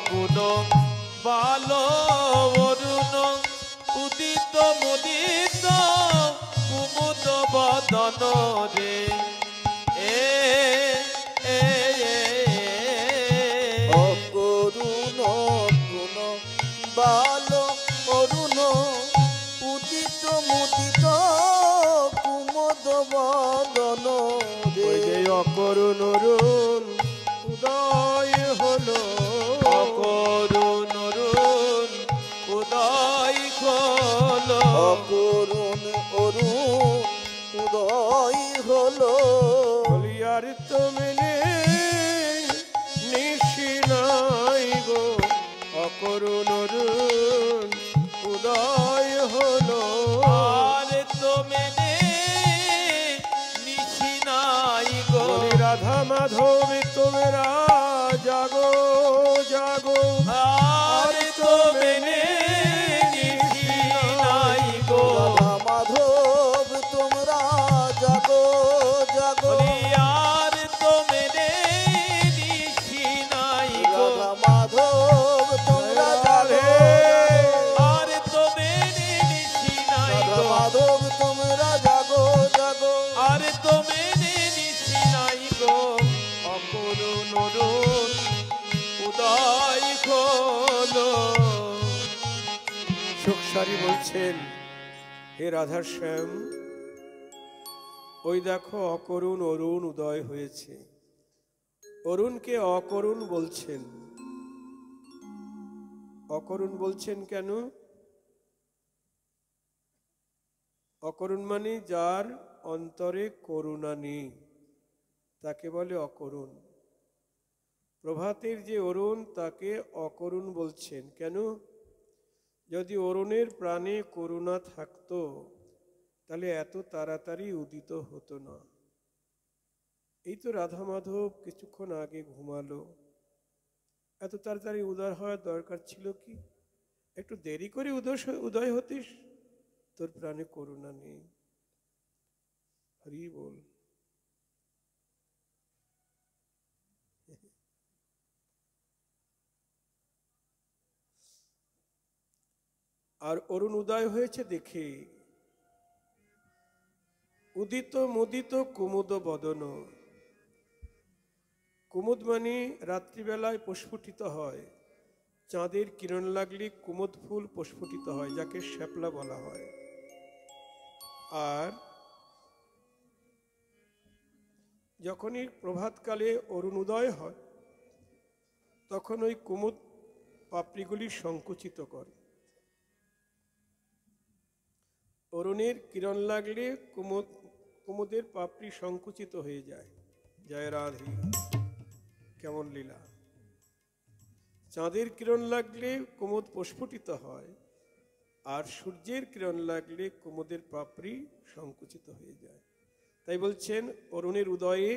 কুল বালো অরুণ উদিত মুদিত কুমুদ বদন রে অকরুণ কুল বালো অরুণ উদিত মুদিত কুমুদ বদন রে। অকরুণ অরুণ উদয় হলো, অকরুণ অরুণ উদয় হলো, অকরুণ অরুণ উদয় হলো। বলিয়ার তো মেলে নিশি নাই গো, অকরুণ অরুণ উদয় হলো। আর তো মেনে নিশি নাই গো। বলি রাধা মাধব তোমরা জাগো জাগো, আর তো মেনে নিশি নাই গো। রাধা মাধব তোমরা জাগো জাগো, আর তো মেনে নিশি নাই গো। রাধা মাধব তোমরা জাগো, আর তো মেনে নিশি নাই রাধা গো। মাধব তোমরা জাগো জাগো। আর তো মেনে নিশি নাই গো। অকরুণ অরুণ উদয় হলো। সুখসারি বলছেন, হে রাধার শ্যাম, ওই দেখো অকরুণ অরুণ উদয় হয়েছে। অরুণকে অকরুণ বলছেন। অকরুণ বলছেন কেন? অকরুণ মানে যার অন্তরে করুণা নেই, তাকে বলে অকরুণ। প্রভাতের যে অরুণ, তাকে অকরুণ বলছেন কেন? যদি অরুণের প্রাণে করুণা থাকতো তাহলে এত তাড়াতাড়ি উদিত হতো না। এই তো রাধা মাধব কিছুক্ষণ আগে ঘুমালো, এত তাড়াতাড়ি উদয় হওয়ার দরকার ছিল কি? একটু দেরি করে উদয় হতিস, তোর প্রাণে করুণা নেই। হরি বল। আর অরুণ উদয় হয়েছে দেখে উদিত মুদিত কুমুদ বদন। কুমুদ মানে রাত্রিবেলায় প্রস্ফুটিত হয়, চাঁদের কিরণ লাগলে কুমুদ ফুল প্রস্ফুটিত হয়, যাকে শ্যাপলা বলা হয়। আর যখনই প্রভাতকালে অরুণোদয় হয় তখন ওই কুমুদ পাপড়িগুলি সংকুচিত করে। অরুণের কিরণ লাগলে কুমুদের পাপড়ি সংকুচিত হয়ে যায়। জয় রাধে, কেমন লীলা! চাঁদের কিরণ লাগলে কুমুদ প্রস্ফুটিত হয়, আর সূর্যের কিরণ লাগলে কুমুদের পাপড়ি সংকুচিত হয়ে যায়। তাই বলছেন অরুণের উদয়ে,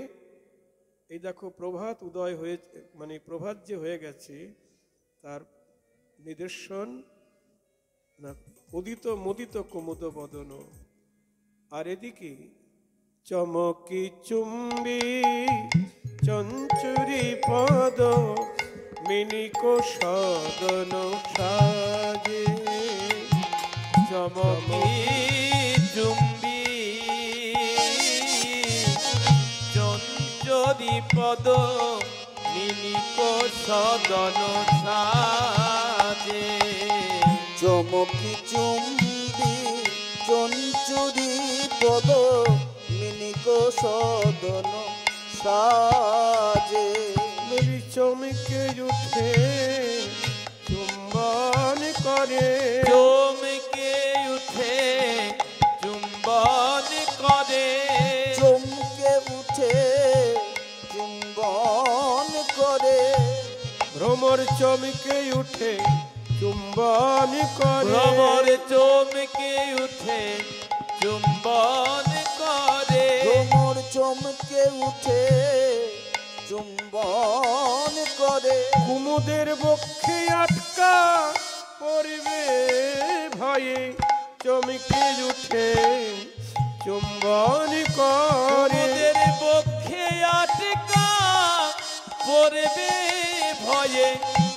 এই দেখো প্রভাত উদয় হয়ে, মানে প্রভাত যে হয়ে গেছে তার নিদর্শন না উদিত মুদিত কুমুদ বদন। আর এদিকে চমকি চুম্বি চঞ্চুরি পদ মিনিক সদন সাজে। চমকি চুম্বি চঞ্চরি পদ মিলিক সদন সাজে। চমকি চুম্বি চঞ্চুরি পদ মিনিক সদন সাজে। মেরি চমকে উঠে চুম্বন করে, চমকে উঠে চুম্বন করে। চমকে উঠে চুম্বন করে। ভ্রমর চমকে উঠে চুম্বন করে। ভ্রমর চমকে উঠে চুম্বন করে। ভ্রমর চমকে উঠে চুম্বন করে। কুমুদের বক্ষে আটকা পড়বে ভয়ে চমকে উঠে চুম্বন করে। কুমুদের বক্ষে আটকা পড়বে ভয়ে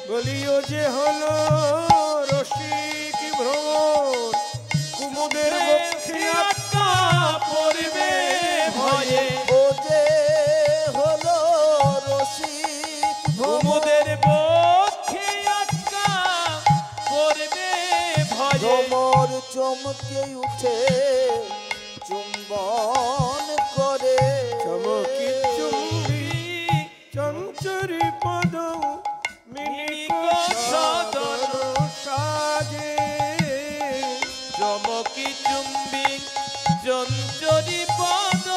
বলিও যে হলো রসিক ভ্রমর কুমুদের বক্ষে আটকা পড়বে ভয়ে ও যে হলো রসিক কুমুদের বক্ষে আটকা পড়বে ভয়ে ভ্রমর চমকে উঠে চুম্বন করে চমকি চুম্বি চঞ্চরি পদ মিনিক সদন সাজে চমকি চুম্বি চঞ্চরি পদ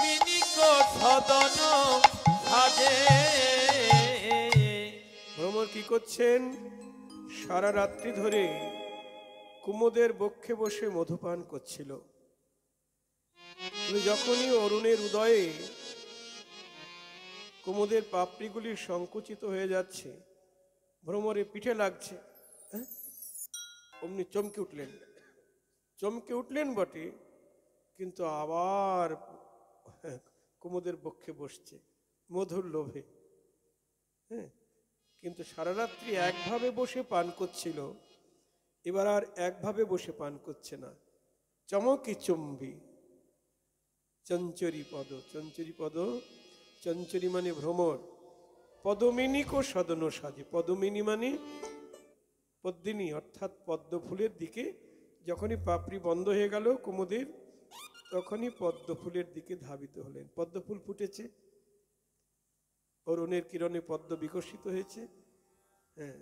মিনিক সদন সাজে ভ্রমর কি করছেন? সারা রাত্রি ধরে কুমুদের বক্ষে বসে মধুপান করছিল। কিন্তু যখনই অরুণের উদয়ে কুমুদের পাপড়িগুলি সংকুচিত হয়ে যাচ্ছে, ভ্রমরে পিঠে লাগছে, হ্যাঁ? অমনি চমকে উঠলেন বটে, কিন্তু আবার কুমুদের বক্ষে বসছে মধুর লোভে। হ্যাঁ, কিন্তু সারা রাত্রি একভাবে বসে পান করছিল, এবার আর একভাবে বসে পান করছে না। চমকি চুম্বি চঞ্চরি পদ, চঞ্চরি মানে ভ্রমর, পদমিনিক ও সদন সাজে। পদমিনী মানে পদ্মিনী, অর্থাৎ পদ্ম ফুলের দিকে। যখনই পাপড়ি বন্ধ হয়ে গেল কুমুদের, তখনই পদ্ম ফুলের দিকে ধাবিত হলেন। পদ্ম ফুল ফুটেছে, অরুণের কিরণে পদ্ম বিকশিত হয়েছে। হ্যাঁ,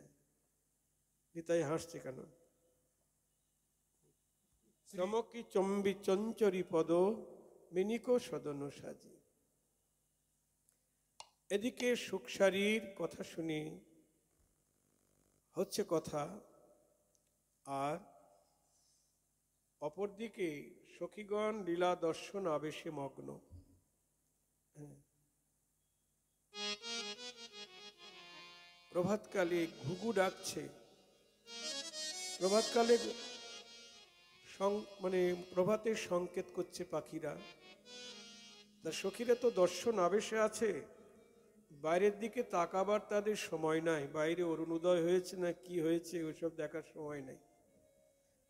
নিতাই হাসছে কেন? চমকি চম্বি চঞ্চরি পদ মিনিক সদন সাজি। এদিকে সুখসারীর কথা শুনে হচ্ছে কথা, আর অপরদিকে সখীগণ লীলা দর্শন আবেশে মগ্ন। প্রভাতকালে ঘুঘু ডাকছে। প্রভাতকালে মানে প্রভাতের সংকেত করছে পাখিরা। তা সখীরা তো দর্শন আবেশে আছে, বাইরের দিকে তাকাবার তাদের সময় নাই। বাইরে অরুণোদয় হয়েছে না কি হয়েছে ওইসব দেখার সময় নাই,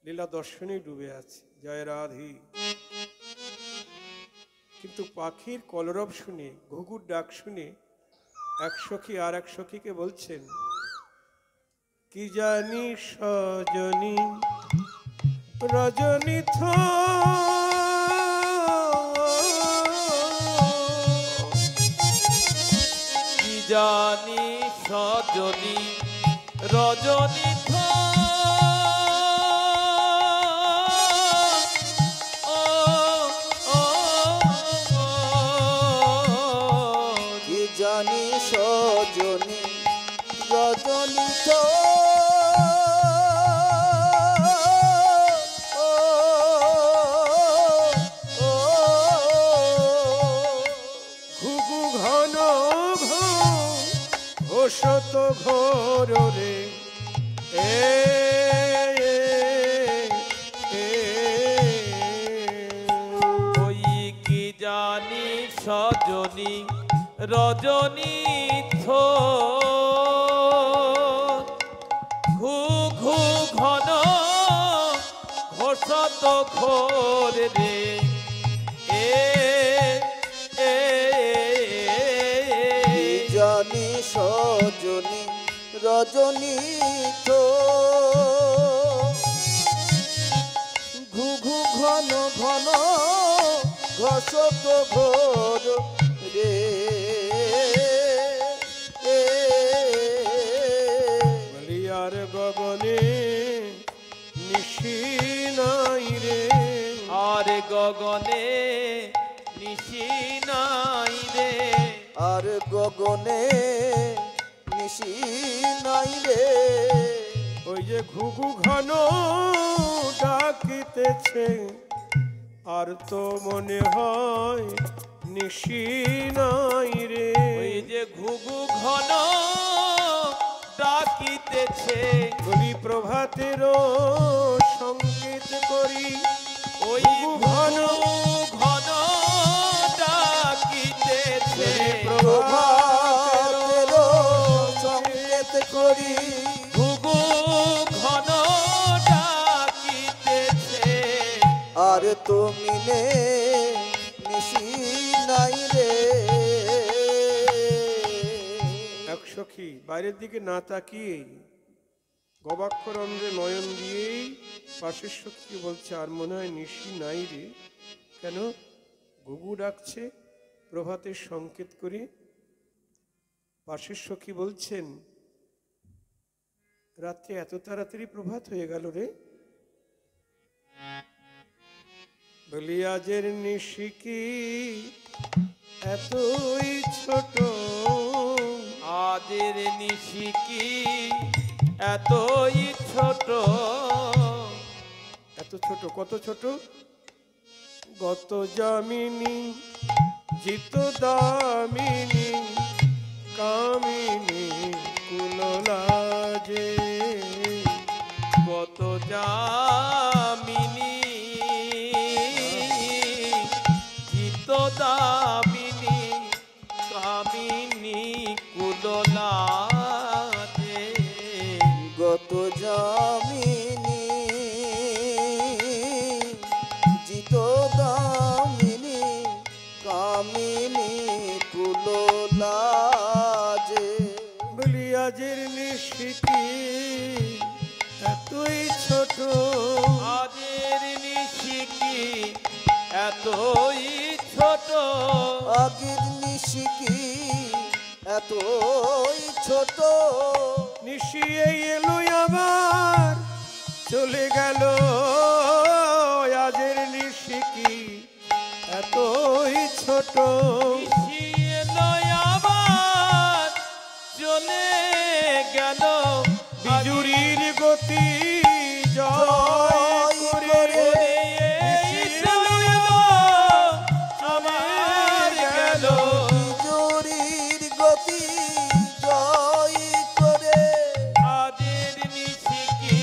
লীলা দর্শনেই ডুবে আছে। জয় রাধি। কিন্তু পাখির কলরব শুনে, ঘুঘুর ডাক শুনে এক সখী আর এক সখীকে বলছেন, কি জানি সজনী রজনী কি জানি সজনী রজনী কি জানি সজনী রজনী ঘুঘু ঘন ঘোষত ঘোর রে ওই কি জানি সজনী রজনী ঘু ঘু ঘন ঘোষত ঘোর রে জানি সজনী রজনী ঘুঘু ঘন ঘন ঘসত ঘোর রে বলিয়ার গগনে নিশি নাই রে, আর গগনে নিশি নাই রে আর গগনে নিশি নাই রে ওই যে ঘুঘু ঘন ডাকিতেছে, আর তো মনে হয় নিশি নাই রে। ওই যে ঘুঘু ঘন ডাকিতেছে, বলি প্রভাতের সংকেত করি, ওই ঘন ঘন ডাকিতেছে, প্রভাতের সংকেত করি ঘুঘু ঘন ডাকিতেছে, আর তুমি নে নিশি নাই রে। এক সখী বাইরের দিকে না তাকিয়ে গবাক্ষরন্ধ্রে নয়ন দিয়েই পাশের সখীকে বলছে, আর মনে হয় নিশি নাই রে। কেন? ঘুঘু ডাকছে প্রভাতের সংকেত করে। পাশের সখী বলছেন, রাত্রে এত তাড়াতাড়ি প্রভাত হয়ে গেল রে। বলি আজের নিশি কি এতই ছোট, আদের নিশি কি এতই ছোট, এত ছোট, কত ছোট? গত যামিনী জিত দামিনী কামিনী কুললাজে। কত যামিনী জিত দামিনী কামিনী কুললাজে, গত যামিনী জিত দামিনী কামিনী কুললাজে। বলি আজের নিশিটি এতই ছোট, আদের নিশি কি এতই ছোট, আগের নিশি কি এতই ছোট। নিশি এই এলো আবার চলে গেল, আজের নিশি কি এতই ছোট। নিশি এলো আবার চলে গেল, বিজুরির গতি জয় করে নিশি এলো আমার গেল, বিজুরির গতি জয় করে। আদের নিশি কি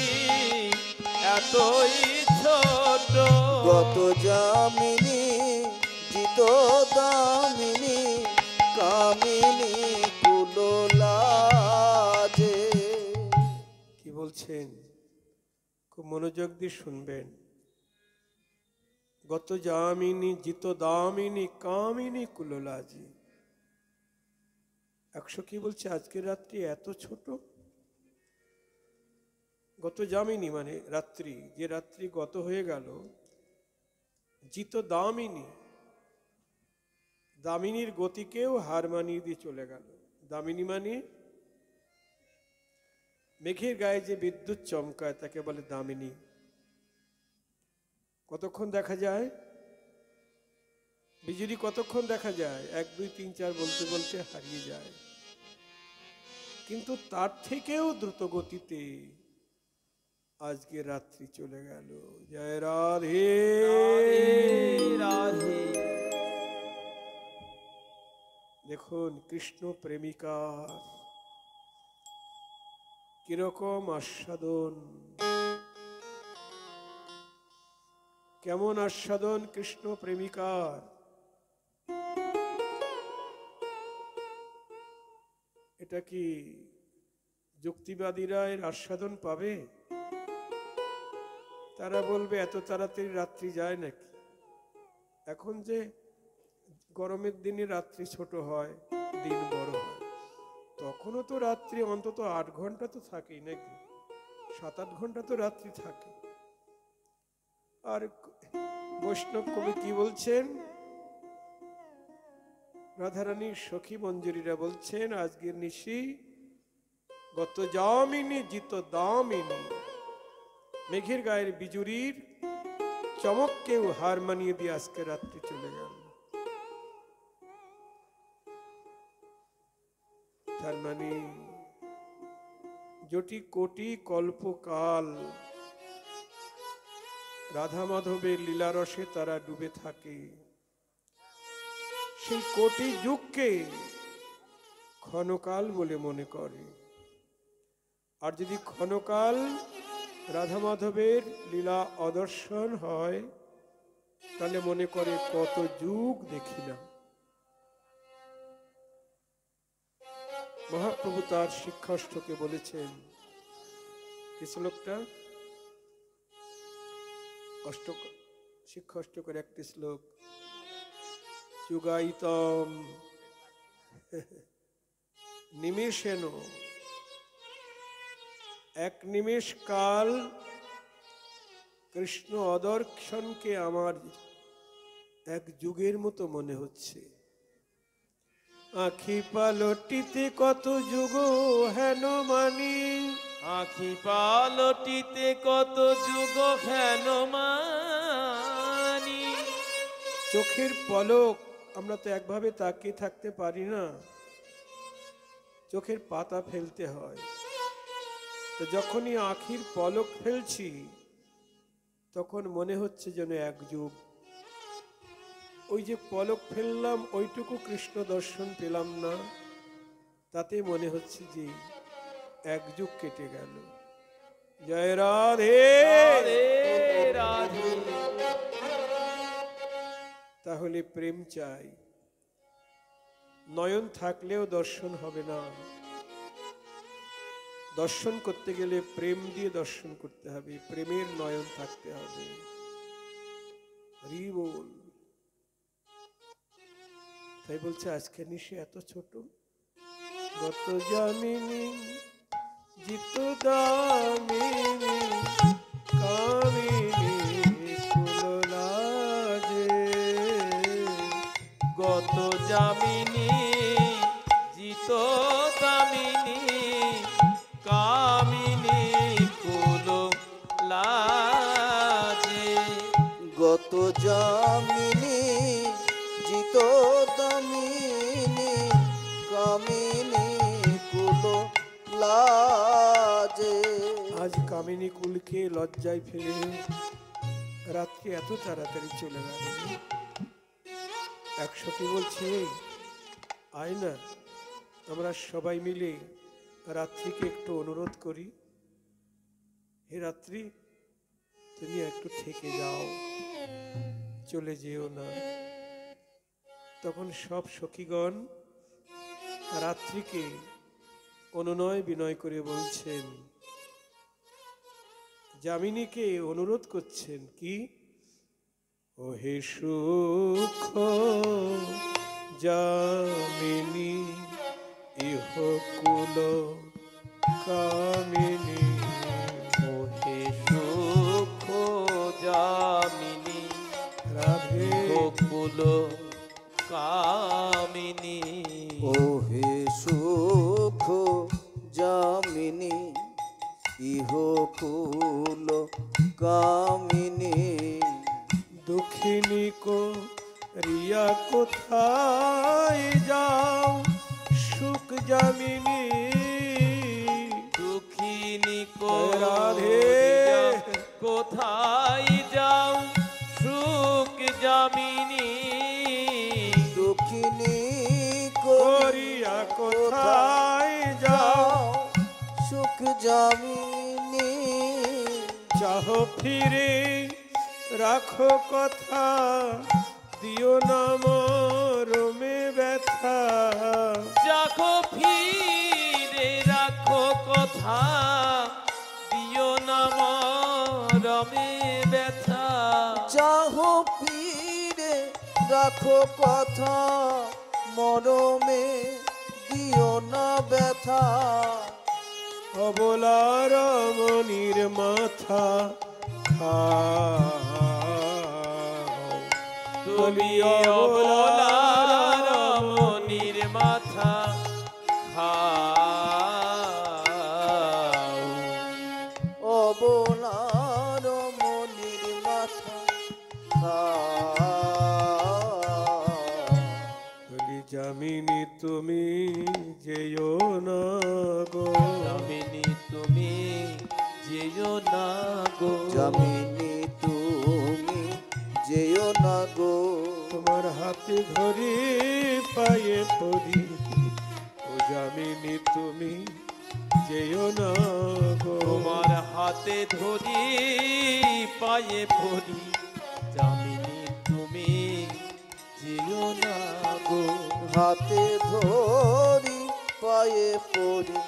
এতই ছোট, গত যামিনী জিত দামিনী কামিনী কুললাজে। কি বলছেন? খুব মনোযোগ দিয়ে শুনবেন। গত যামিনী জিত দামিনী কামিনী কুললাজি। একশো কি বলছে? আজকের রাত্রি এত ছোট। গত যামিনী মানে রাত্রি, যে রাত্রি গত হয়ে গেল। জিত দামিনী, দামিনীর গতিকেও হার মানিয়ে দিয়ে চলে গেল। দামিনী মানে মেঘের গায়ে যে বিদ্যুৎ চমকায় তাকে বলে দামিনী। কতক্ষণ দেখা যায়? বিজুলি কতক্ষণ দেখা যায়? 1 2 3 4 বলতে বলতে হারিয়ে যায়। কিন্তু তার থেকেও দ্রুত গতিতে আজকে রাত্রি চলে গেল। জয় রাধে রাধে। দেখুন কৃষ্ণ প্রেমিকা কিরকম আস্বাদন, কেমন আস্বাদন কৃষ্ণ প্রেমিকার। এটা কি যুক্তিবাদীরা এর আস্বাদন পাবে? তারা বলবে এত তাড়াতাড়ি রাত্রি যায় নাকি? এখন যে গরমের দিনে রাত্রি ছোট হয়, দিন বড় হয়, তখনও তো রাত্রি অন্তত 8 ঘন্টা তো থাকেই নাকি? 7-8 ঘন্টা তো রাত্রি থাকে। আর বৈষ্ণব কবি কি বলছেন? রাধারানীর সখী মঞ্জুরিরা বলছেন, আজকের নিশি গত যামিনী জিত দামিনী, মেঘের গায়ের বিজুরির চমককেও হার মানিয়ে দিয়ে আজকে রাত্রি চলে গেল। তার মানে জটি কোটি কল্পকাল রাধা মাধবের লীলারসে তারা ডুবে থাকে। সেই কোটি যুগকে ক্ষণকাল বলে মনে করে। আর যদি ক্ষণকাল রাধা মাধবের লীলা অদর্শন হয়, তাহলে মনে করে কত যুগ দেখি না। মহাপ্রভু তার শিক্ষাষ্টকে বলেছেন, কি শ্লোকটা? অষ্টক, শিক্ষাষ্টকের একটি শ্লোক, যুগায়িতম নিমেষেন, এক নিমেষ কাল কৃষ্ণ অদর্শনকে আমার এক যুগের মতো মনে হচ্ছে। আখি পালটিতে কত যুগ হেন মানি, আখি পালটিতে কত যুগ হেন মানি। চোখের পলক আমরা তো একভাবে তাকিয়ে থাকতে পারি না, চোখের পাতা ফেলতে হয়। তো যখনই আখির পলক ফেলছি তখন মনে হচ্ছে যেন এক যুগ। ওই যে পলক ফেললাম ওইটুকু কৃষ্ণ দর্শন পেলাম না, তাতে মনে হচ্ছে যে এক যুগ কেটে গেল। জয় রাধে রাধে রাধে। তাহলে প্রেম চাই, নয়ন থাকলেও দর্শন হবে না। দর্শন করতে গেলে প্রেম দিয়ে দর্শন করতে হবে, প্রেমের নয়ন থাকতে হবে। হরি বল। তাই বলছে আজকে নিশে এত ছোট, গত জামিনী জিত দামিনী কামিনী কুললাজে। গত যামিনী জিত দামিনী কামিনী কুল লাজে। গত জামিনী জিত দামিনী কামিনী কুল লাজে। আজ কামিনী কুলকে লজ্জায় ফেলে রাত্রি এত তাড়াতাড়ি চলে গেল। এক সখী বলছে, আয় না আমরা সবাই মিলে রাত্রিকে একটু অনুরোধ করি, হে রাত্রি তুমি একটু থেকে যাও, চলে যেও না। তখন সব সখীগণ রাত্রিকে অনুনয় বিনয় করে বলছেন, যামিনীকে অনুরোধ করছেন কি, ও হে সুখ যামিনী ইহকুল কামিনী। ওহে সুখ যামিনী রাধে গোকুল কামিনী। ও হে সুখ যামিনী ইহকুল কামিনী। দুঃখিনী কো রিয়া কোথায় যাও সুখ যামিনী। দুঃখিনী রাধে। কোথায় যাও সুখ যামিনী। দুঃখিনী করিয়া কোথায় যাও সুখ যামিনী। চাহ ফিরে রাখো কথা দিও না মরমে ব্যথা। যাকো ফিরে রাখো কথা দিও না মরমে ব্যথা। চাহ ফিরে রাখো কথা মরমে দিও না ব্যথা। অবলার মনির মাথা খাও তুমি অবলার মনির মাথা খাও। অবলার মনির মাথা বলি যামিনী তুমি যেও না গো। যামিনী তুমি যেও না গো। যামিনী তুমি যেও না গো। তোমার হাতে ধরে পায়ে পড়ি, ও যামিনী তুমি যেও না গো। তোমার হাতে ধরি পায়ে পড়ি, যামিনী তুমি যেও না গো। হাতে ধরি পায়ে পড়ি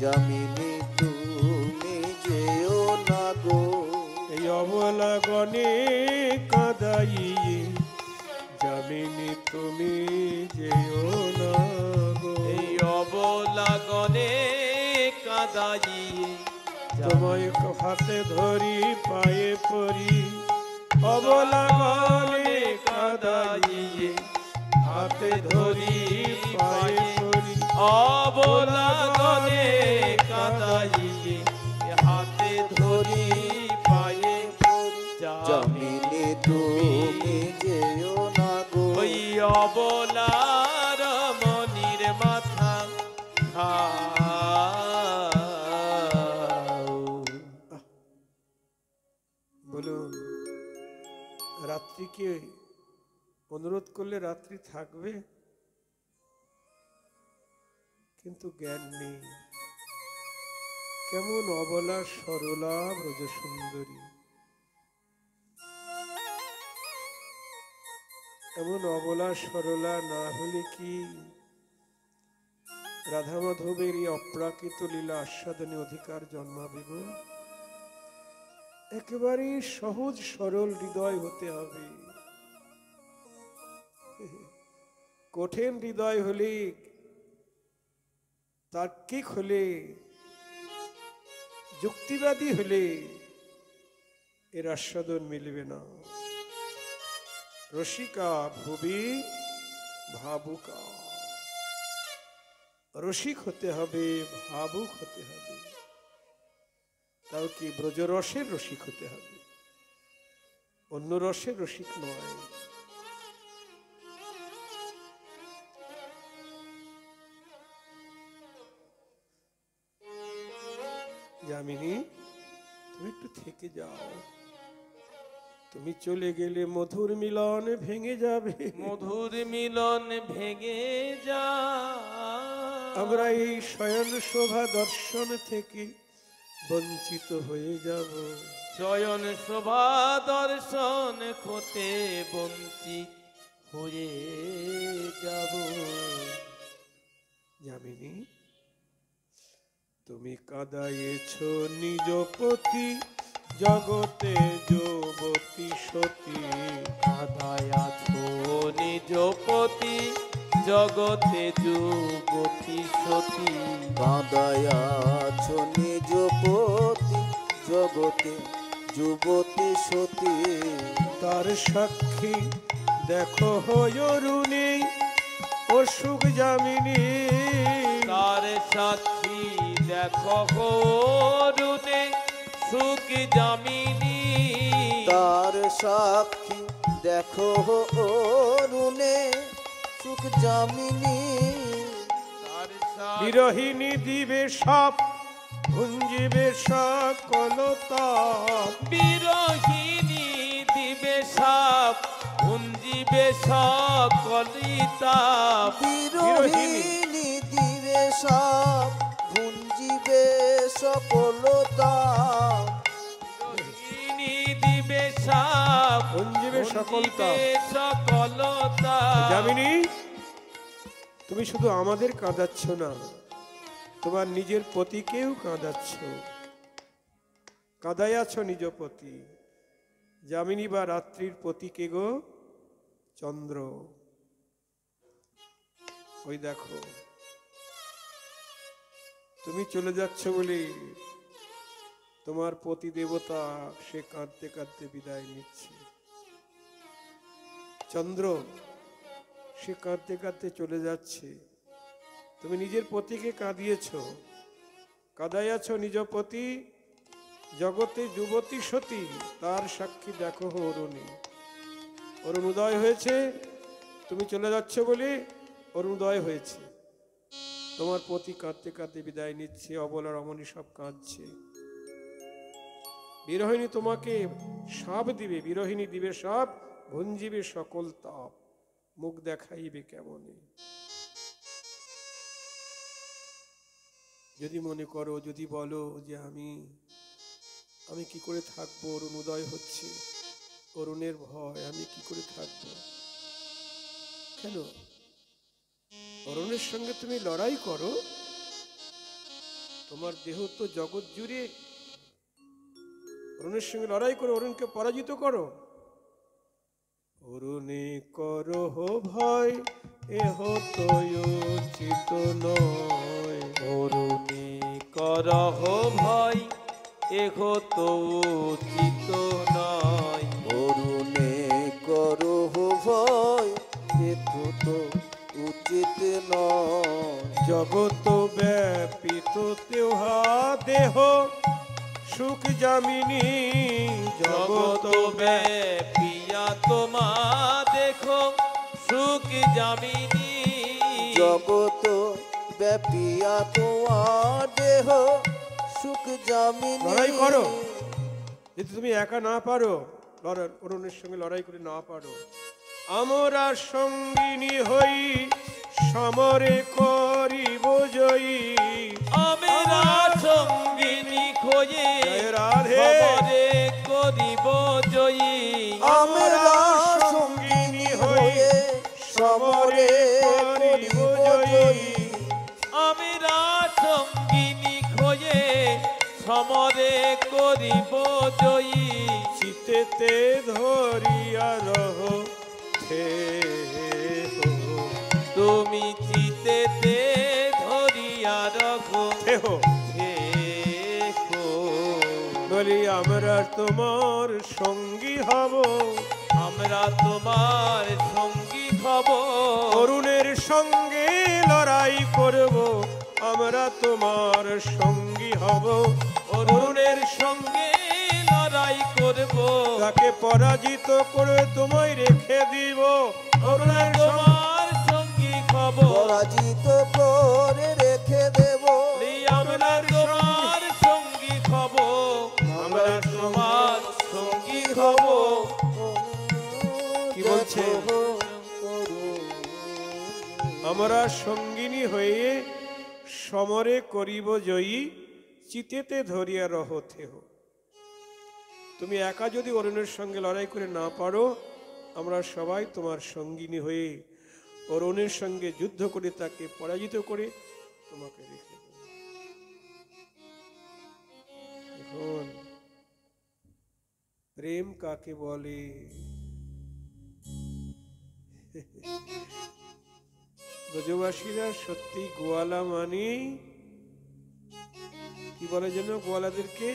যামিনী তুমি যেও না গো। এই অবলা গণে কাঁদাইয়ে যামিনী তুমি যেও না গো। এই অবলা গনে কাঁদাইয়ে তোমায় হাতে ধরি পায়ে পড়ি অবলা গণে কাঁদাইয়ে হাতে ধরি পায়ে পড়ি অবলা গনে কাঁদাইয়ে হাতে ধরি পায়ে যামিনী তুমি যেও না গো। ওই অবলার মনির মাথা খাও। বলুন, রাত্রিকে অনুরোধ করলে রাত্রি থাকবে, কিন্তু জ্ঞান নেই। কেমন অবলা সরলা ব্রজ সুন্দরী, এমন অবলা সরলা না হলে কি রাধা মাধবের এই অপ্রাকৃত লীলা আস্বাদনে অধিকার জন্মাবে গো? একেবারে সহজ সরল হৃদয় হতে হবে। কঠিন হৃদয় হলে, তার্কিক হলে, যুক্তিবাদী হলে এর আস্বাদন মিলবে না। রসিকা ভুবি ভাবুকা, রসিক হতে হবে, ভাবুক হতে হবে, তাও কি ব্রজরসের রসিক হতে হবে, অন্য রসের রসিক নয়। যামিনী, তুমি একটু থেকে যাও, তুমি চলে গেলে মধুর মিলন ভেঙে যাবে। মধুর মিলন ভেঙে যা, আমরা এই শয়ন শোভা দর্শন থেকে বঞ্চিত হয়ে যাব। শয়ন শোভা দর্শন হতে বঞ্চিত হয়ে যাব। যামিনী, তুমি কাঁদাইয়েছ নিজ পতি জগতে যুবতী সতী। কাঁদায়াছো নিজ পতি জগতে যুবতী সতী। কাঁদায়াছ নিজ পতি জগতে যুবতী সতী। তার সাক্ষী দেখো অরুণে অসুখ যামিনী। তার সাক্ষী দেখো অরুণে সুখ যামিনী। তার সাক্ষী দেখো অরুণে সুখ যামিনী। তার সাক্ষী বিরহিণী দিবে সব ভুঞ্জিবে সকল তাপ। বিরহিণী দিবে সাপ পুঞ্জিবে সকলি তাপ। বিরহিণী দিবে সব ভুঞ্জিবে সকলতা। বিরহিণী দিবে সাপ ভুঞ্জিবে সকল তাপ। সকলতা। যামিনী, তুমি শুধু আমাদের কাঁদাচ্ছ না, তোমার নিজের পতিকেও কাঁদাচ্ছ। কাঁদাইয়াছ নিজ পতি। যামিনী বা রাত্রির পতিকে গো? চন্দ্র। ওই দেখো, তুমি চলে যাচ্ছ বলে তোমার পতি দেবতা সে কাঁদতে কাঁদতে বিদায় নিচ্ছে। চন্দ্র, সে কাঁদতে কাঁদতে চলে যাচ্ছে। তুমি নিজের পতিকে কাঁদিয়েছ, কাঁদাইয়াছ নিজ পতি জগতে যুবতী সতী। তার সাক্ষী দেখো অরুণী। অরুণোদয় হয়েছে, তুমি চলে যাচ্ছ বলে অরুণোদয় হয়েছে। তোমার পতি কাঁদতে কাঁদতে বিদায় নিচ্ছে, অবলা রমণী সব কাঁদছে। বিরহিণী তোমাকে সাপ দিবে, বিরহিণী দিবে সাপ ভুঞ্জিবে সকল তাপ। মুখ দেখাইবে কেমনে? যদি মনে করো, যদি বলো যে আমি কি করে থাকবো, অরুণ উদয় হচ্ছে, অরুণের ভয়, আমি কি করে থাকবো? কেন? অরুণের সঙ্গে তুমি লড়াই করো, তোমার দেহ তো জগৎ জুড়ে, অরুণের সঙ্গে লড়াই করো, অরুণকে পরাজিত করো। অরুণে করো ভয়, এহ তো উচিত নয়। অরুণে করহ ভয়, এহ তো উচিত নয়। অরুণে করো ভয়, এথু তো উচিত নয়। জগত ব্যাপিত তেহা দেহ সুখ যামিনী, জগত ব্যাপিয়া তোমা দেখো সুখ যামিনী। জগত ব্যাপিয়া তোমার দেহ সুখ যামিনী। লড়াই করো, যদি তুমি একা না পারো, অরুণের সঙ্গে লড়াই করে না পারো, আমরা সঙ্গিনী হই সমরে করিব জয়ী। আমরা সঙ্গিনী খোঁজে জয় রাধে। সমরে করিব জয়ী। আমরা সঙ্গিনী হয়ে সমরে করিব জয়ী। আমরা সঙ্গিনী খোঁজে সমরে করিব জয়ী। চিতেতে ধরিয়া রহ থে হো। তুমি চিতেতে ধরিয়া রাখো দেহ দেখো। বলি আমরা তোমার সঙ্গী হব, আমরা তোমার সঙ্গী হব। অরুণের সঙ্গে লড়াই করব, আমরা তোমার সঙ্গী হব। অরুণের সঙ্গে লড়াই করব, তাকে পরাজিত করে তোমায় রেখে দিব। অরুণের সঙ্গে তোমার সঙ্গী হব। পরাজিত করে রেখে দেব। আমরা তোমার সঙ্গী হব, আমরা তোমার সঙ্গী হব। কি বলছে? আমরা সঙ্গিনী হয়ে সমরে করিব জয়ী, চিতেতে ধরিয়া রহথেহ। তুমি একা যদি অরুণের সঙ্গে লড়াই করে না পারো, আমরা সবাই তোমার সঙ্গিনী হয়ে অরুণের সঙ্গে যুদ্ধ করে তাকে পরাজিত করে তোমাকে রেখে দেব। এখন প্রেম কাকে বলে? ব্রজবাসীরা সত্যি গোয়ালা মানে কি বলে যেন গোয়ালাদেরকে?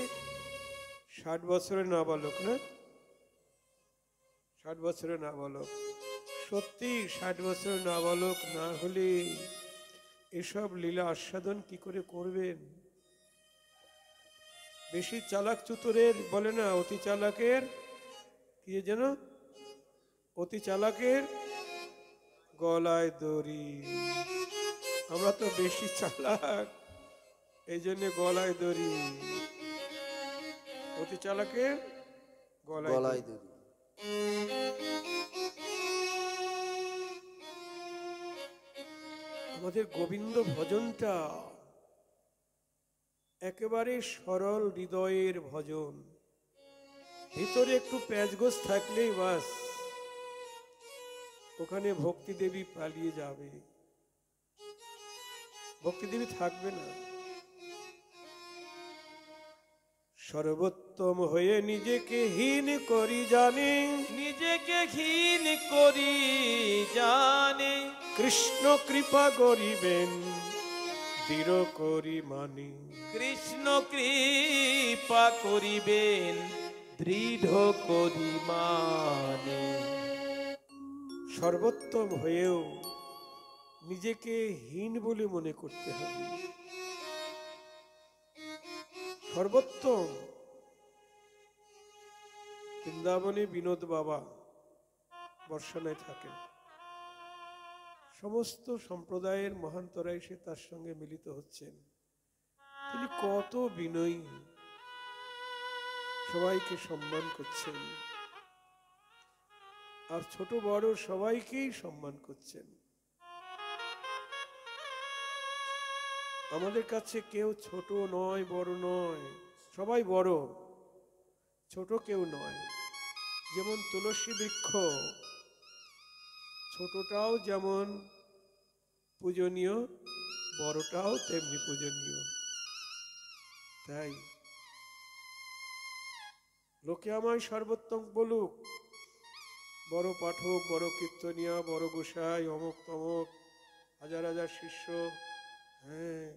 60 বছরের নাবালক না, 60 বছরের নাবালক। সত্যি 60 বছরের নাবালক না হলে এসব লীলা আস্বাদন কি করে করবেন? বেশি চালাক চতুরের বলে না, অতি চালাকের কি যেন, অতি চালাকের গলায় দড়ি। আমরা তো বেশি চালাক, এই জন্য গলায় দড়ি। অতি চালাকের গলায় গলায় দড়ি। দড়ি। আমাদের গোবিন্দ ভজনটা একেবারে সরল হৃদয়ের ভজন। ভিতরে একটু প্যাঁচগোছ থাকলেই বাস, ওখানে ভক্তি দেবী পালিয়ে যাবে, ভক্তি দেবী থাকবে না। সর্বোত্তম হয়ে নিজেকে হীন করি জানে, নিজেকে হীন করি জানে, কৃষ্ণ কৃপা করিবেন দৃঢ় করি মানি। কৃষ্ণ কৃপা করিবেন দৃঢ় করি মানে। সর্বোত্তম হয়েও নিজেকে হীন বলে মনে করতে হবে। সর্বোত্তম বৃন্দাবনে বিনোদ বাবা বর্ষানায় থাকেন, সমস্ত সম্প্রদায়ের মহান্তরা এসে তার সঙ্গে মিলিত হচ্ছেন। তিনি কত বিনয়ী, সবাইকে সম্মান করছেন, আর ছোট বড় সবাইকেই সম্মান করছেন। আমাদের কাছে কেউ ছোট নয়, বড় নয়, সবাই বড়, ছোট কেউ নয়। যেমন তুলসী বৃক্ষ, ছোটটাও যেমন পূজনীয়, বড়টাও তেমনি পূজনীয়। তাই লোকে আমায় সর্বোত্তম বলুক, বড় পাঠক, বড় কীর্তনিয়া, বড় গোসাই, অমুক তমক, হাজার হাজার শিষ্য। হ্যাঁ,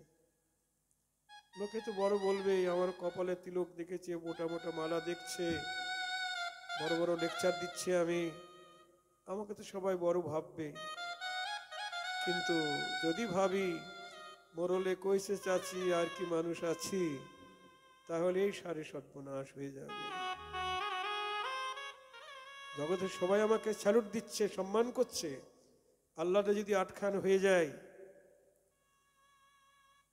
লোকে তো বড় বলবেই। আমার কপালে তিলক দেখেছে, মোটা মোটা মালা দেখছে, বড় বড় লেকচার দিচ্ছে আমি, আমাকে তো সবাই বড় ভাববে। কিন্তু যদি ভাবি মরলে কইছে চাচি আর কি মানুষ আছি, তাহলে এই সারে সর্বনাশ হয়ে যাবে। জগতে সবাই আমাকে স্যালুট দিচ্ছে, সম্মান করছে, আল্লাহটা যদি আটখান হয়ে যায়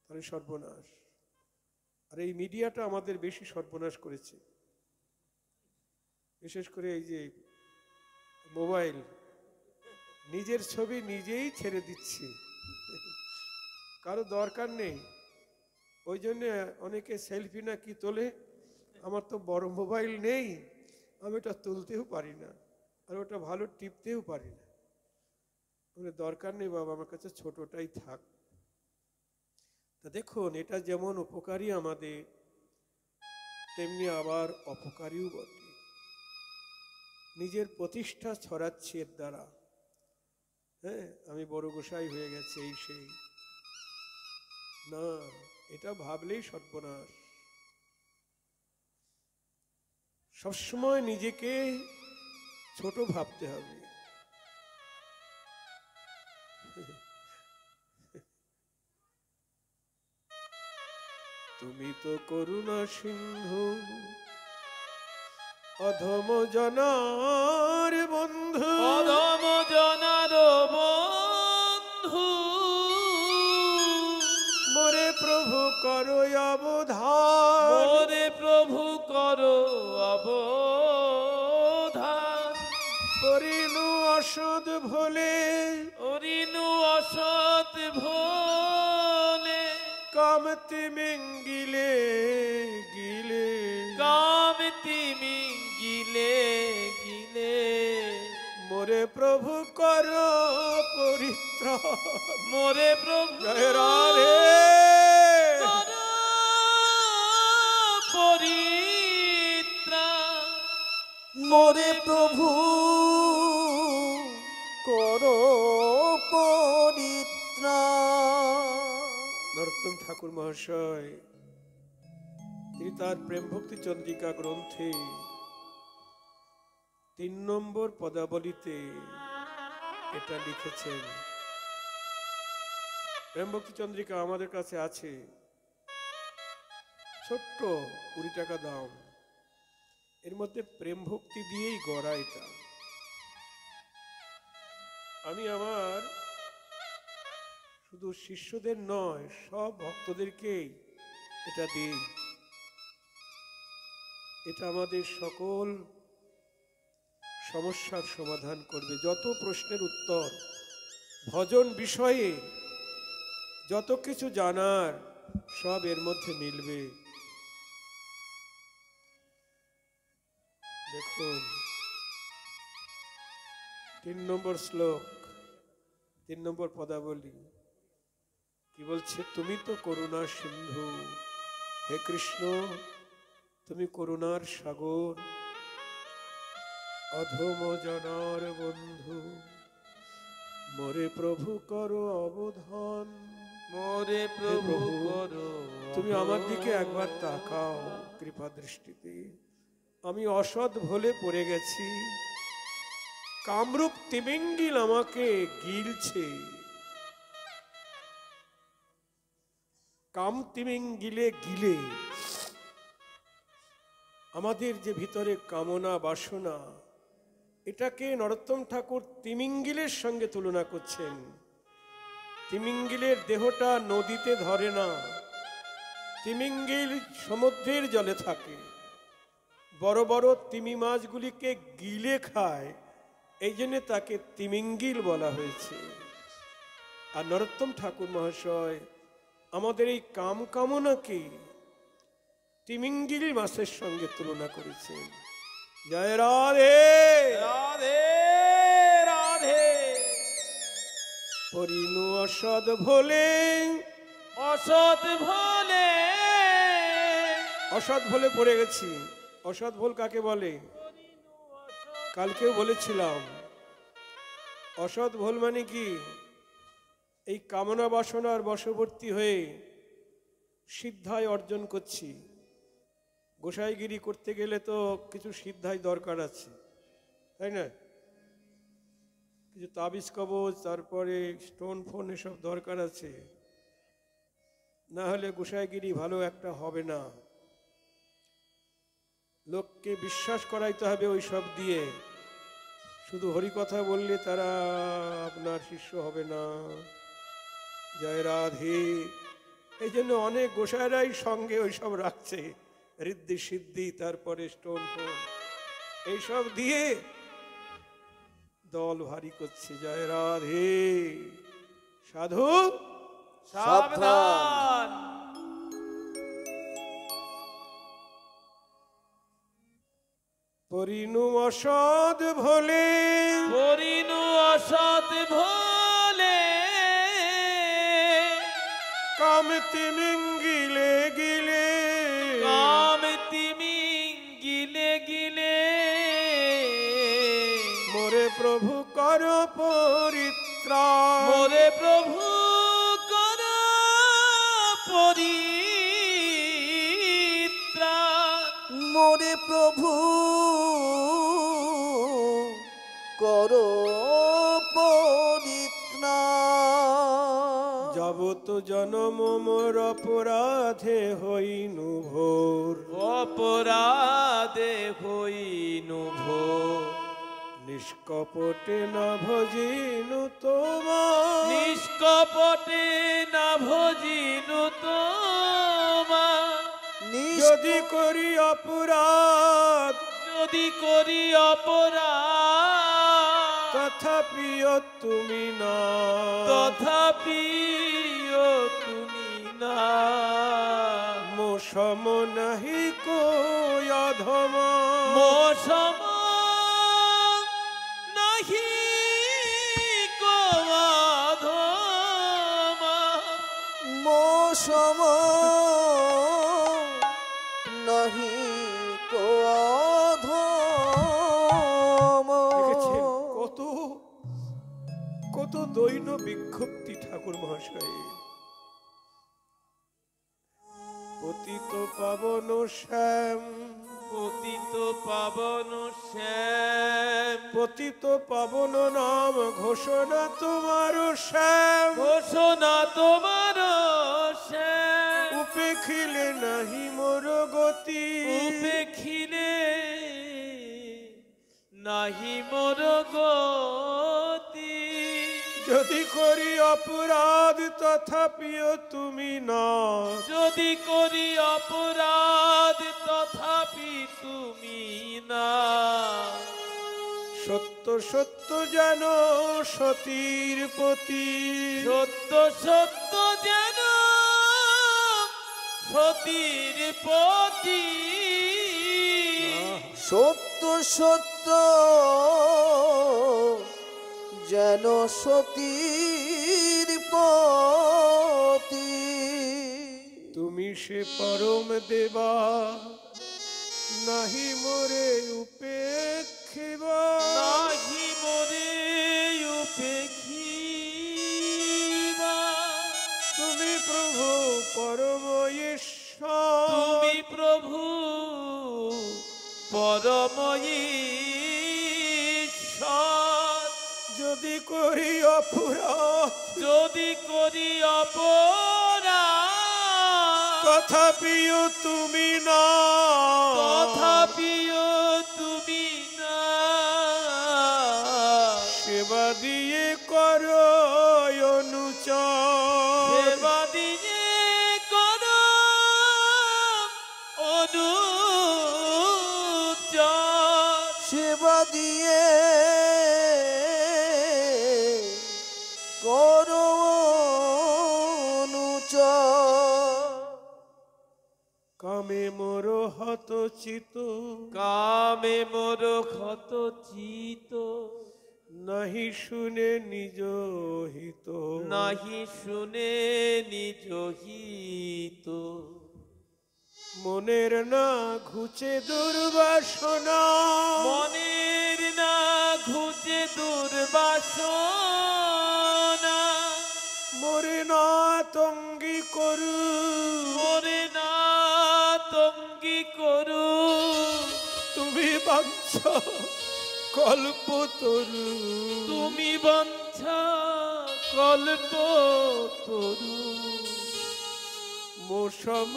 তাহলে সর্বনাশ। আর এই মিডিয়াটা আমাদের বেশি সর্বনাশ করেছে, বিশেষ করে এই যে মোবাইল, নিজের ছবি নিজেই ছেড়ে দিচ্ছি, কারো দরকার নেই। ওই জন্য অনেকে সেলফি না কি তোলে, আমার তো বড় মোবাইল নেই, আমি ওটা তুলতেও পারি না, আর ওটা ভালো টিপতেও পারি না। দরকার নেই বাবা, আমার কাছে ছোটটাই থাক। তা দেখুন, এটা যেমন উপকারী আমাদের, তেমনি আবার অপকারীও বটে। নিজের প্রতিষ্ঠা ছড়াচ্ছে এর দ্বারা। হ্যাঁ, আমি বড় গোসাই হয়ে গেছে, এই সেই না, এটা ভাবলেই সর্বনাশ। সবসময় নিজেকে ছোট ভাবতে হবে। তুমি তো করুণা সিন্ধু, অধম জনার বন্ধু, অধম জনার বন্ধু, মোরে প্রভু করো অবধান, মোরে প্রভু করো অবধান। করিনু অসৎ ভোলে, অরিনু অসৎ ভোলে, কামতি মিঙ্গিলে গিলে, কাম তিমি গিলে গিলে, মোরে প্রভু করো পরিত্রাণ। মোরে প্রভু জয় রাধে। করো পরিত্রাণ। মোরে প্রভু করো পরিত্রাণ। নরোত্তম ঠাকুর মহাশয় তিনি তার প্রেম ভক্তি চন্দ্রিকা গ্রন্থে ৩ নম্বর পদাবলিতে এটা লিখেছেন। প্রেম ভক্তি চন্দ্রিকা আমাদের কাছে আছে, ছোট্ট 20 টাকা দাম। এর মধ্যে প্রেম ভক্তি দিয়েই গড়া এটা। আমি আমার শুধু শিষ্যদের নয়, সব ভক্তদেরকেই এটা দিই। এটা আমাদের সকল সমস্যার সমাধান করবে। যত প্রশ্নের উত্তর, ভজন বিষয়ে যত কিছু জানার, সব এর মধ্যে মিলবে। দেখুন 3 নম্বর শ্লোক, 3 নম্বর পদাবলী কি বলছে? তুমি তো করুণা সিন্ধু, হে কৃষ্ণ তুমি করুণার সাগর, অধম জনার বন্ধু, মোরে প্রভু করো অবধান। মোরে প্রভু প্রভু, করো তুমি আমার দিকে একবার তাকাও কৃপা দৃষ্টিতে। আমি অসৎ ভুলে পড়ে গেছি, কামরূপ তিমিঙ্গিল আমাকে গিলছে। কাম তিমিঙ্গিলে গিলে আমাদের যে ভিতরে কামনা বাসনা, এটাকে নরোত্তম ঠাকুর তিমিঙ্গিলের সঙ্গে তুলনা করছেন। তিমিঙ্গিলের দেহটা নদীতে ধরে না, তিমিঙ্গিল সমুদ্রের জলে থাকে, বড় বড় তিমি মাছগুলিকে গিলে খায়, এই জন্য তাকে তিমিঙ্গিল বলা হয়েছে। আর নরোত্তম ঠাকুর মহাশয় আমাদের এই কাম কামনাকে তিমিঙ্গিল মাছের সঙ্গে তুলনা করেছেন। জয় রাধে। রাধে রাধে। পরিণু অসদ ভোলে, অসৎ ভোলে, অসৎ ভোলে পড়ে গেছি। অসৎ ভোল কাকে বলে? কালকেও বলেছিলাম, অসৎ ভোল মানে কি? এই কামনা বাসনার বশবর্তী হয়ে সিদ্ধায় অর্জন করছি। গোসাইগিরি করতে গেলে তো কিছু সিদ্ধায় দরকার আছে, তাই না? কিছু তাবিজ কবজ, তারপরে স্টোন ফোন, এসব দরকার আছে, না হলে গোসাইগিরি ভালো একটা হবে না। লোককে বিশ্বাস করাইতে হবে ওই সব দিয়ে। শুধু হরিকথা বললে তারা আপনার শিষ্য হবে না। জয় রাধে। এই জন্য অনেক গোসাইরাই সঙ্গে ওই সব রাখছে, ঋদ্ধি সিদ্ধি, তারপরে স্টোন ফোন, এইসব দিয়ে দল ভারী করছে। জয় রাধে। সাধু সাবধান। পরিণু অসদ ভোলে, পরিণু অসৎ ভোলে, কাম তিমিঙ্গিলে গিলে, কাম তিমি গিলে গিলে, মোরে প্রভু কর পরিত্রাণ। মোরে প্রভু কর পরিত্রাণ। মোরে প্রভু করো পরিত্রাণ। যাবত জনম মোর অপরাধে হইনু ভোর, অপরাধে হইনু ভোর, নিষ্কপটে না ভজিনু তোমার, নিষ্কপটে না ভজিনু তোমার। যদি করি অপরাধ, যদি করি অপরাধ, তথাপিও তুমি না, তথাপিও তুমি না। মো সম নাহি কোয় অধমা, মোসম নাহি কো অধমা। মোসম নাহি কো অধম। দেখেছেন কত কত দৈন বিক্ষুব্ধি ঠাকুর মহাশয়। পতিত পাবন শ্যাম, পতিত পাবন শ্যাম, পতিত পাবন নাম ঘোষণা তোমার শ্যাম। ঘোষণা তোমার শ্যাম, উপেক্ষিলে নাহি মোর গতি, উপেক্ষিলে নাহি মোর গতি। যদি করি অপরাধ তথাপিও তুমি না, যদি করি অপরাধ তথাপি তুমি না। সত্য সত্য যেন সতীর পতি, সত্য সত্য যেন সতীর পতি। সত্য সত্য যেন সতীর পতি। তুমি সে পরম দেবা, নাহি মোরে উপেক্ষিবা, নাহি মোরে উপেক্ষিবা। তুমি প্রভু পরম ঈশ্বর, তুমি প্রভু পরম ঈশ্বর। যদি করি অপরাধ, যদি করি অপরাধ, তথাপিও তুমি না, তথাপিও তুমি না। সেবা দিয়ে করো অনুচার, সেবা দিয়ে করো অনুচার। সেবা দিয়ে করো অনুচার। কামে মোর হত চিত, কামে মোর ক্ষত চিত, নাহি শুনে নিজ হিত, নাহি শুনে নিজ হিত, মনের না ঘুচে দুর্বাসনা, মনের না ঘুচে দুর্বাসনা, মরে না তঙ্গি করু, মরে না তঙ্গি করু, তুমি বাঞ্ছা কল্প তরু, তুমি বাঞ্ছা কল্প তরু, মোসম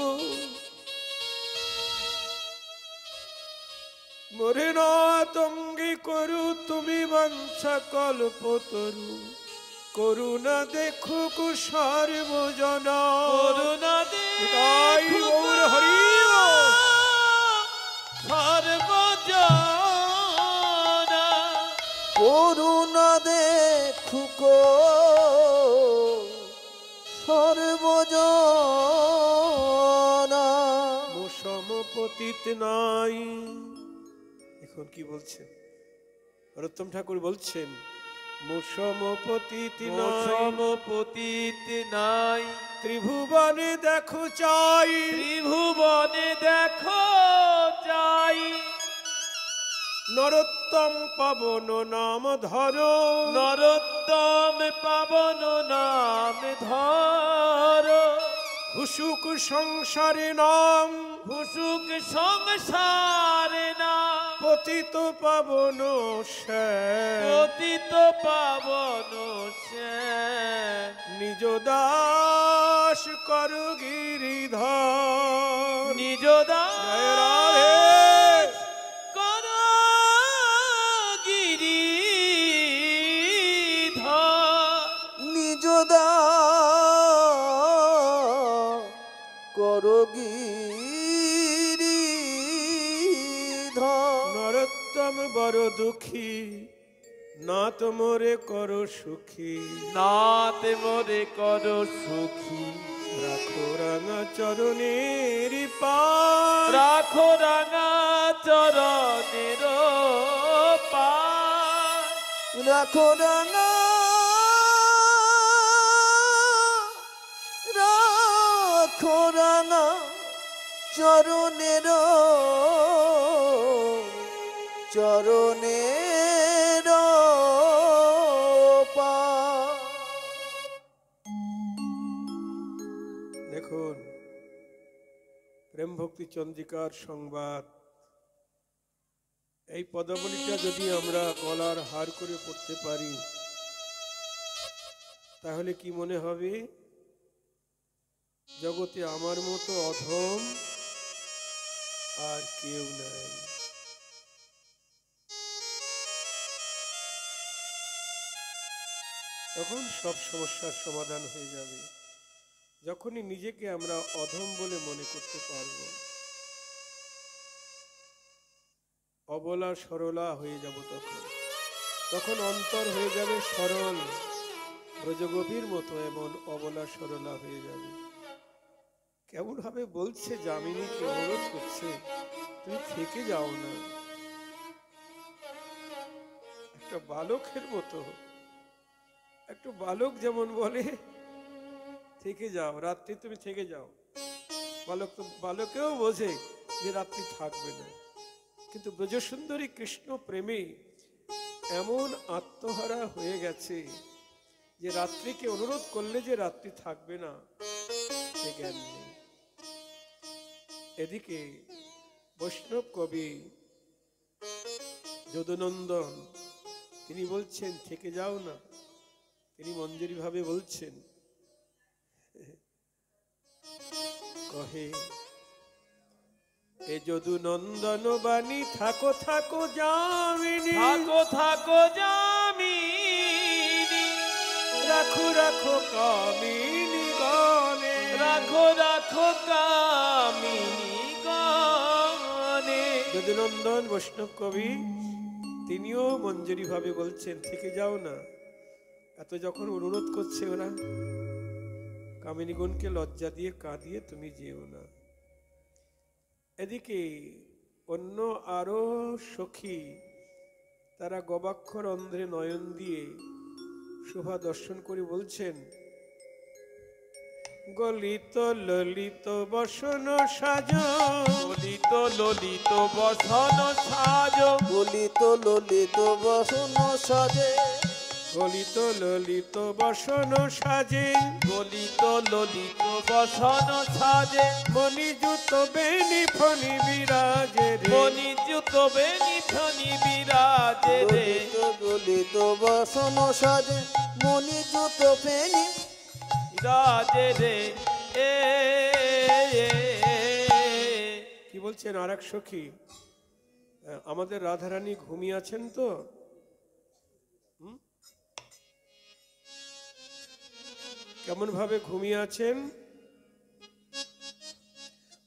মরে না তঙ্গি করু, তুমি বাঞ্ছা কল্প তরু, করুণা দেখুক সর্বজনা, করুণা তাই গৌর হরি বল। সর্বজনা, করুণা দেখুক সর্বজনা, মোসম পতিত নাই। এখন কি বলছেন নরোত্তম ঠাকুর? বলছেন মোসম পতিত নাই, সমপতিত নাই, ত্রিভুবনে দেখো চাই, ত্রিভুবনে দেখো যাই, নরোত্তম পাবন নাম ধরো, নরোত্তম পাবন নাম ধর, হুসুক সংসারে নাম, হুসুক সংসারে না, পতিত পাবন শ্যাম, পতিত পাবন শ্যাম, নিজ দাস কর গিরিধর, নিজ জয় রাধে। দাস কর গিরিধর, নিজ দাস করো গিরিধর, নরোত্তম বড় দুঃখী, না তোমরে করো সুখী, নাথ মোরে কর সুখী, রাখো রাঙা চরণের পার, রাখো রাঙা চরণের পার, রাখো রাঙা, রাখো রাঙা চরণের চরণের পার। দেখুন প্রেম ভক্তি চন্দ্রিকার সংবাদ, এই পদাবলীটা যদি আমরা গলার হার করে পড়তে পারি তাহলে কি মনে হবে? জগতে আমার মতো অধম আর কেউ নাই। তখন সব সমস্যার সমাধান হয়ে যাবে। যখনই নিজেকে আমরা অধম বলে মনে করতে পারব, অবলা সরলা হয়ে যাব, তখন অন্তর হয়ে যাবে সরল, ব্রজগোপীর মতো এমন অবলা সরলা হয়ে যাবে। কেমন ভাবে বলছে, যামিনীকে অনুরোধ করছে, তুমি থেকে যাও না, একটা বালকের মতো। একটা বালক যেমন বলে থেকে যাও, রাত্রি তুমি থেকে যাও, বালক তো বালকেও বোঝে যে রাত্রি থাকবে না। কিন্তু ব্রজসুন্দরী কৃষ্ণ প্রেমে এমন আত্মহারা হয়ে গেছে যে রাত্রিকে অনুরোধ করলে যে রাত্রি থাকবে না সে জ্ঞান নেই। এদিকে বৈষ্ণব কবি যদুনন্দন তিনি বলছেন থেকে যাও না। তিনি মঞ্জুরি ভাবে বলছেন, কহে এ যদুনন্দন বাণী থাকো থাকো যামিনী, থাকো থাকো যামিনী, রাখো রাখো কামিনী গানে, রাখো রাখো কামিনী গানে। যদুনন্দন বৈষ্ণব কবি তিনিও মঞ্জুরি ভাবে বলছেন থেকে যাও না। এত যখন অনুরোধ করছে ওরা, কামিনীগণকে লজ্জা দিয়ে কাঁদিয়ে তুমি যেও না। এদিকে অন্য আরো সখী তারা গবাক্ষর অন্ধ্রে নয়ন দিয়ে শোভা দর্শন করে বলছেন, গলিত ললিত বসন সাজ, ললিত ললিত বসন সাজ, গলিত ললিত বসন সাজে, গলিত ললিত বসন সাজে, গলিত ললিত বসন সাজে, মণিযুত বেনি ফণি বিরাজে রে, মণিযুত বেনি ফণি বিরাজে রে, গলিত গলিত বসন সাজে, মণিযুত ফেনি বিরাজে রে। এ কি বলছেন আর এক সখী, আমাদের রাধারানী ঘুমিয়ে আছেন তো? কেমন ভাবে ঘুমিয়ে আছেন?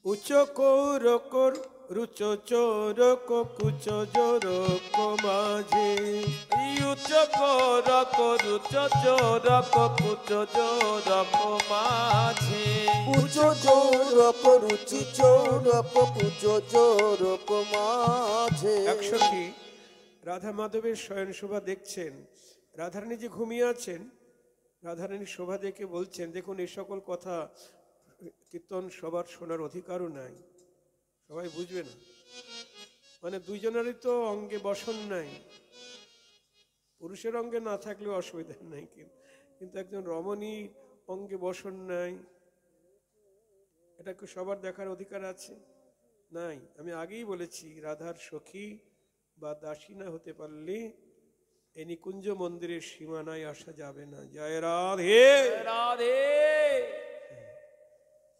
উচ্চ কৌরকর রুচ চোরক কুচ জোরক মাঝে, উচ্চ করক রুচ চোরক কুচ জোরক মাঝে, উচ্চ জোরক রুচি চোরক কুচ জোরক মাঝে। এক সখী রাধা মাধবের শয়ন শোভা দেখছেন, রাধারানী যে ঘুমিয়ে আছেন, রাধারানী শোভা দেখে বলছেন, দেখুন এই সকল কথা কীর্তন সবার শোনার অধিকারও নাই, সবাই বুঝবে না। মানে দুইজনেরই তো অঙ্গে বসন নাই, পুরুষের অঙ্গে না থাকলেও অসুবিধা নাই, কিন্তু একজন রমণী অঙ্গে বসন নাই, এটা কি সবার দেখার অধিকার আছে? নাই। আমি আগেই বলেছি, রাধার সখী বা দাসী না হতে পারলে এই নিকুঞ্জ মন্দিরের সীমানায় আসা যাবে না। জয় রাধে রাধে।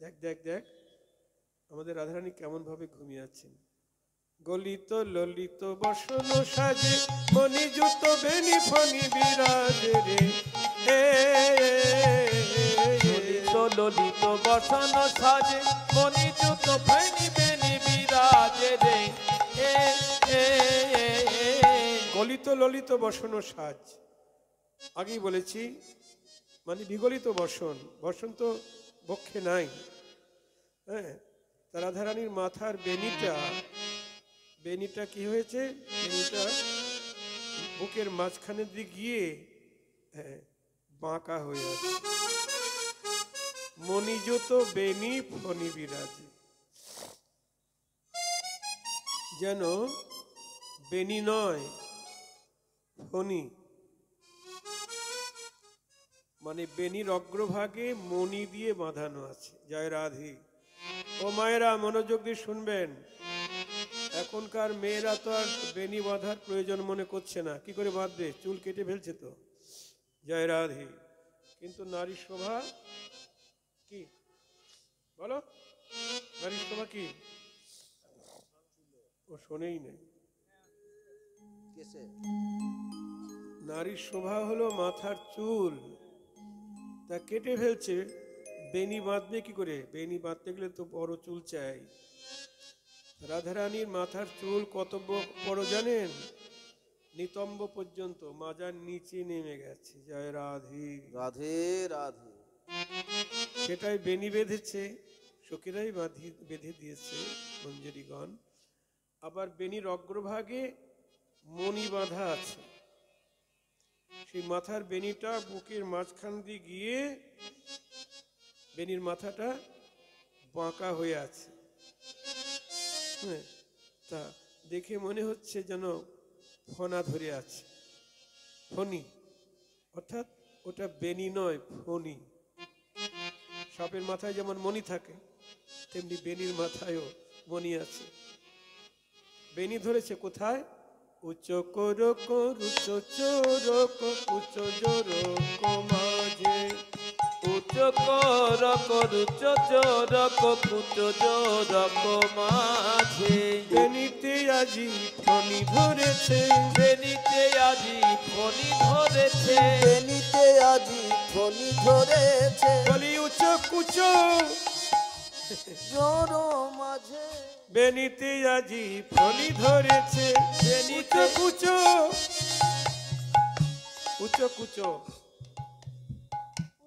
দেখ দেখ দেখ আমাদের রাধারানী কেমন ভাবে ঘুমিয়ে আছেন। গলিত ললিত বসন সাজে, মণিযুত বেনি ফণি বিরাজে রে, ললিত ললিত বসন সাজে, মণিযুত ফণি বেনি বিরাজে রে। গলিত ললিত বসন সাজ, আগেই বলেছি, মানে বিগলিত বসন, বসন তো বক্ষে নাই। হ্যাঁ, রাধারানীর মাথার বেনিটা কি হয়েছে? বেনিটা বুকের মাঝখানে দিয়ে গিয়ে বাঁকা হয়ে আছে। মণিযুত বেনি ফণি বিরাজে, যেন বেনি নয় ফণি, মানে বেনির অগ্রভাগে মণি দিয়ে বাঁধানো আছে। জয় রাধে। ও মায়েরা মনোযোগ দিয়ে শুনবেন, এখনকার মেয়েরা তো আর বেনি বাঁধার প্রয়োজন মনে করছে না, কি করে বাঁধবে? চুল কেটে ফেলছে তো। জয় রাধে। কিন্তু নারী শোভা কি বলো, নারী শোভা কি? ও শোনেই নেই। নারীর শোভা হলো মাথার চুল, তা কেটে ফেলছে। বেনি বাঁধবে কি করে? বেনি বাঁধতে গেলে তো বড় চুল চাই। রাধারানীর মাথার চুল কত বড় জানেন? নিতম্ব পর্যন্ত, মাজার নিচে নেমে গেছে। জয় রাধে রাধে রাধে। সেটাই বেনি বেঁধেছে, সখীরাই বেঁধে দিয়েছে মঞ্জুরিগণ। আবার বেনির অগ্রভাগে মণি বাঁধা আছে, সেই মাথার বেনিটা বুকের মাঝখান দিয়ে গিয়ে বেনির মাথাটা বাঁকা হয়ে আছে। হ্যাঁ, তা দেখে মনে হচ্ছে যেন ফণা ধরে আছে, ফণি, অর্থাৎ ওটা বেনি নয়, ফণি। সাপের মাথায় যেমন মণি থাকে, তেমনি বেনির মাথায়ও মণি আছে। বেনি ধরেছে কোথায়? উচ্চ করক রুচ চোরক উচ্চ জোরক মাঝে, উচ্চ করক রুচ চোরক কুচ জোরক মাঝে, বেনিতে আজি ফণি ধরেছে, বেনিতে আজি ফণি ধরেছে, বেনিতে আজি ফণি ধরেছে, বলি উচ্চ কুচ জোর মাঝে, বেনিতে আজি ফণি ধরেছে, উচ্চ কুচ উচ্চ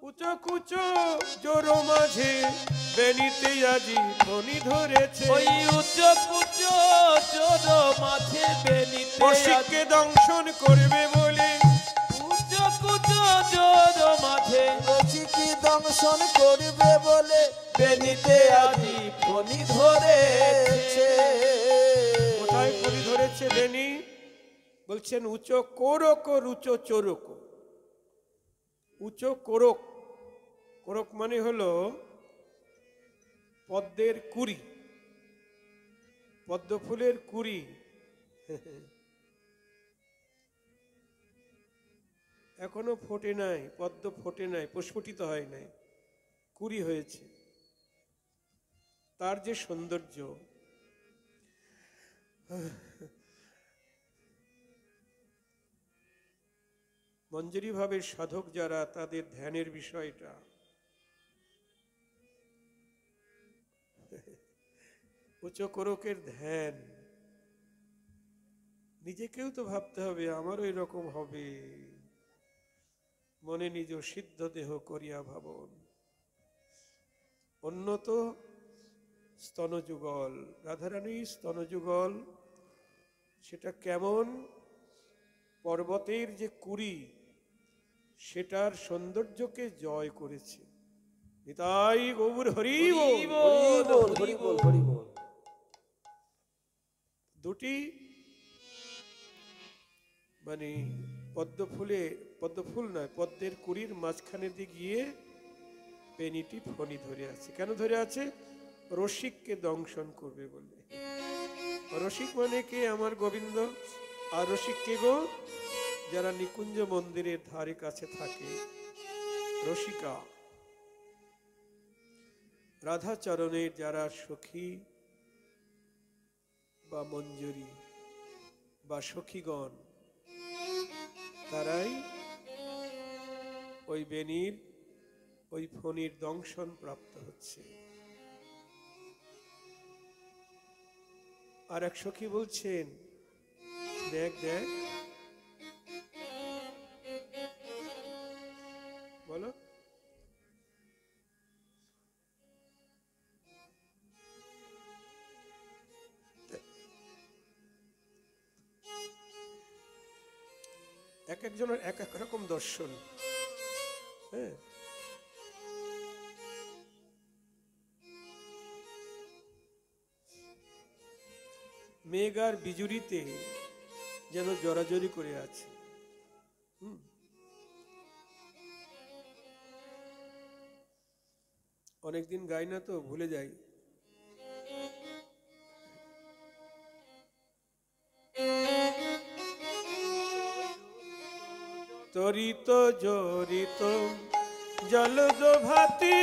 কুচ উঁচু কুচো জোর মাঝে বেনিতে আজি ফণি ধরেছে। ওই উচ্চ কুচ চোর মাঝে বেনিতে রসিককে দংশন করবে বলে, উচ্চ কুচ চোর মাঝে রসিকি দংশন করবে বলে বেনিতে আজি ফণি ধরেছে। কোথায় ফণি ধরেছে বেনি? বলছেন উঁচু কোরক রুচো চোরক। উঁচু কোরক, কোরক মানে হলো পদ্মের কুড়ি, পদ্ম ফুলের কুড়ি। এখনো ফোটে নাই, পদ্ম ফোটে নাই, প্রস্ফুটিত হয় নাই, কুড়ি হয়েছে। তার যে সৌন্দর্য, মঞ্জুরি ভাবের সাধক যারা, তাদের ধ্যানের বিষয়টা উচ্চ কোরকের ধ্যান। নিজেকেও তো ভাবতে হবে আমারও এরকম হবে। মনে নিজ সিদ্ধ দেহ করিয়া ভাবন। উন্নত স্তনযুগল, রাধারানী স্তনযুগল, সেটা কেমন? পর্বতের যে কুড়ি, সেটার সৌন্দর্যকে জয় করেছে। নিতাই গৌর হরি বল। হরি বল হরি বল। দুটি মানে পদ্মফুল নয়, পদ্মের কুড়ির মাঝখানে দিয়ে গিয়ে বেনিটি ফণি ধরে আছে। কেন ধরে আছে? রসিককে দংশন করবে বলে। রসিক মানে কে? আমার গোবিন্দ। আর রসিক কে গো? যারা নিকুঞ্জ মন্দিরের ধারে কাছে থাকে, রসিকা। রাধাচরণের যারা সখী বা মঞ্জুরি বা সখীগণ, তারাই ওই বেনির ওই ফণির দংশন প্রাপ্ত হচ্ছে। আর এক সখী বলছেন, দেখ দেখ, বলো। এক একজনের এক এক রকম দর্শন। হ্যাঁ, মেঘ আর বিজুরিতে যেন জড়াজড়ি করে আছে। অনেকদিন গাই না তো ভুলে যাই। তরিত জড়িত জলদ ভাতি